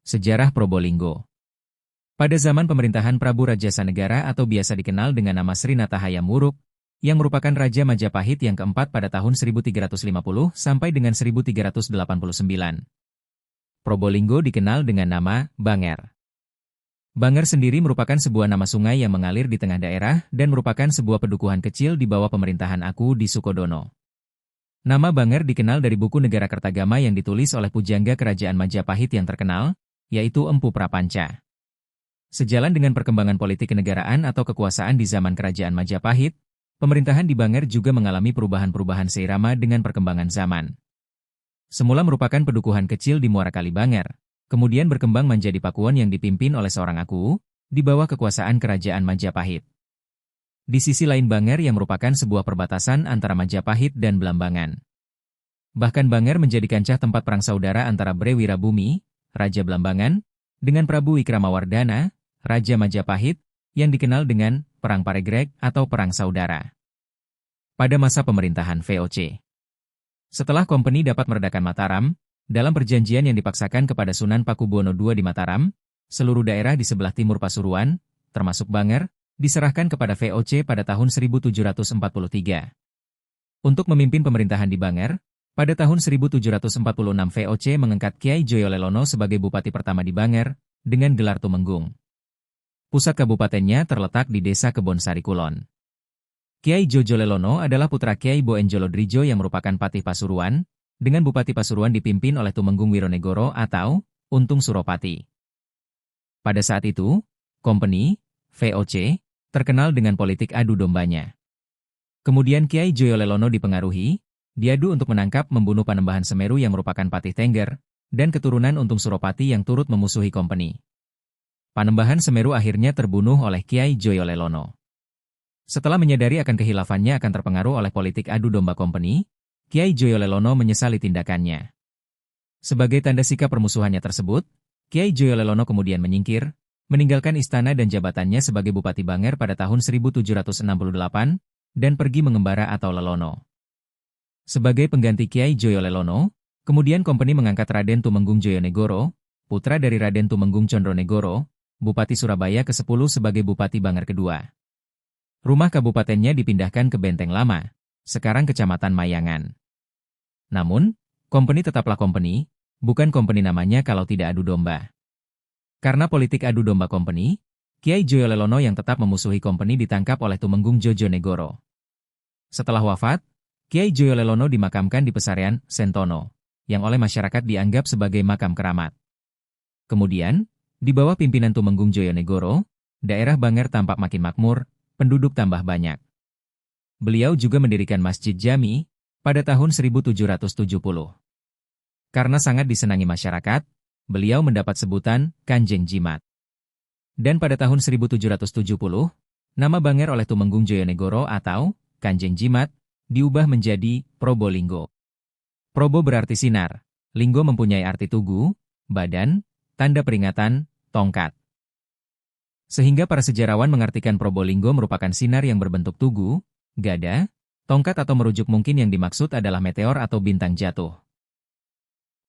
Sejarah Probolinggo. Pada zaman pemerintahan Prabu Rajasanegara atau biasa dikenal dengan nama Srinata Hayam Wuruk, yang merupakan Raja Majapahit yang keempat pada tahun 1350 sampai dengan 1389. Probolinggo dikenal dengan nama Banger. Banger sendiri merupakan sebuah nama sungai yang mengalir di tengah daerah dan merupakan sebuah pedukuhan kecil di bawah pemerintahan Aku di Sukodono. Nama Banger dikenal dari buku Negara Kertagama yang ditulis oleh pujangga kerajaan Majapahit yang terkenal, yaitu Empu Prapanca. Sejalan dengan perkembangan politik kenegaraan atau kekuasaan di zaman kerajaan Majapahit, pemerintahan di Banger juga mengalami perubahan-perubahan seirama dengan perkembangan zaman. Semula merupakan pedukuhan kecil di Muara Kali Banger, kemudian berkembang menjadi pakuan yang dipimpin oleh seorang Aku, di bawah kekuasaan kerajaan Majapahit. Di sisi lain Banger yang merupakan sebuah perbatasan antara Majapahit dan Blambangan. Bahkan Banger menjadi kancah tempat perang saudara antara Bre Wirabumi, Raja Blambangan, dengan Prabu Wikramawardhana, Raja Majapahit, yang dikenal dengan Perang Paregreg atau Perang Saudara. Pada masa pemerintahan VOC. Setelah Kompeni dapat meredakan Mataram, dalam perjanjian yang dipaksakan kepada Sunan Pakubuwono II di Mataram, seluruh daerah di sebelah timur Pasuruan, termasuk Banger, diserahkan kepada VOC pada tahun 1743. Untuk memimpin pemerintahan di Banger, pada tahun 1746 VOC mengangkat Kyai Joyolelono sebagai bupati pertama di Banger, dengan gelar Tumenggung. Pusat kabupatennya terletak di Desa Kebonsari Kulon. Kyai Joyolelono adalah putra Kyai Boenjolodrijo yang merupakan Patih Pasuruan, dengan Bupati Pasuruan dipimpin oleh Tumenggung Wironegoro atau Untung Suropati. Pada saat itu, Kompeni, VOC, terkenal dengan politik adu dombanya. Kemudian Kyai Joyolelono dipengaruhi, diadu untuk menangkap membunuh Panembahan Semeru yang merupakan Patih Tengger, dan keturunan Untung Suropati yang turut memusuhi Kompeni. Panembahan Semeru akhirnya terbunuh oleh Kyai Joyolelono. Setelah menyadari akan kehilafannya akan terpengaruh oleh politik adu domba Kompeni, Kyai Joyolelono menyesali tindakannya. Sebagai tanda sikap permusuhannya tersebut, Kyai Joyolelono kemudian menyingkir, meninggalkan istana dan jabatannya sebagai Bupati Banger pada tahun 1768, dan pergi mengembara atau lelono. Sebagai pengganti Kyai Joyolelono, kemudian Kompeni mengangkat Raden Tumenggung Joyonegoro, putra dari Raden Tumenggung Condronegoro, Bupati Surabaya ke-10 sebagai Bupati Banger kedua. Rumah kabupatennya dipindahkan ke Benteng Lama, sekarang Kecamatan Mayangan. Namun, Kompeni tetaplah Kompeni, bukan Kompeni namanya kalau tidak adu domba. Karena politik adu domba Kompeni, Kyai Joyolelono yang tetap memusuhi Kompeni ditangkap oleh Tumenggung Jojonegoro. Setelah wafat, Kyai Joyolelono dimakamkan di Pesarean, Sentono, yang oleh masyarakat dianggap sebagai makam keramat. Kemudian, di bawah pimpinan Tumenggung Joyonegoro, daerah Banger tampak makin makmur, penduduk tambah banyak. Beliau juga mendirikan Masjid Jami pada tahun 1770. Karena sangat disenangi masyarakat, beliau mendapat sebutan Kanjeng Jimat. Dan pada tahun 1770, nama Banger oleh Tumenggung Joyonegoro atau Kanjeng Jimat diubah menjadi Probolinggo. Probo berarti sinar, Linggo mempunyai arti tugu, badan, tanda peringatan, tongkat. Sehingga para sejarawan mengartikan Probolinggo merupakan sinar yang berbentuk tugu, gada, tongkat atau merujuk mungkin yang dimaksud adalah meteor atau bintang jatuh.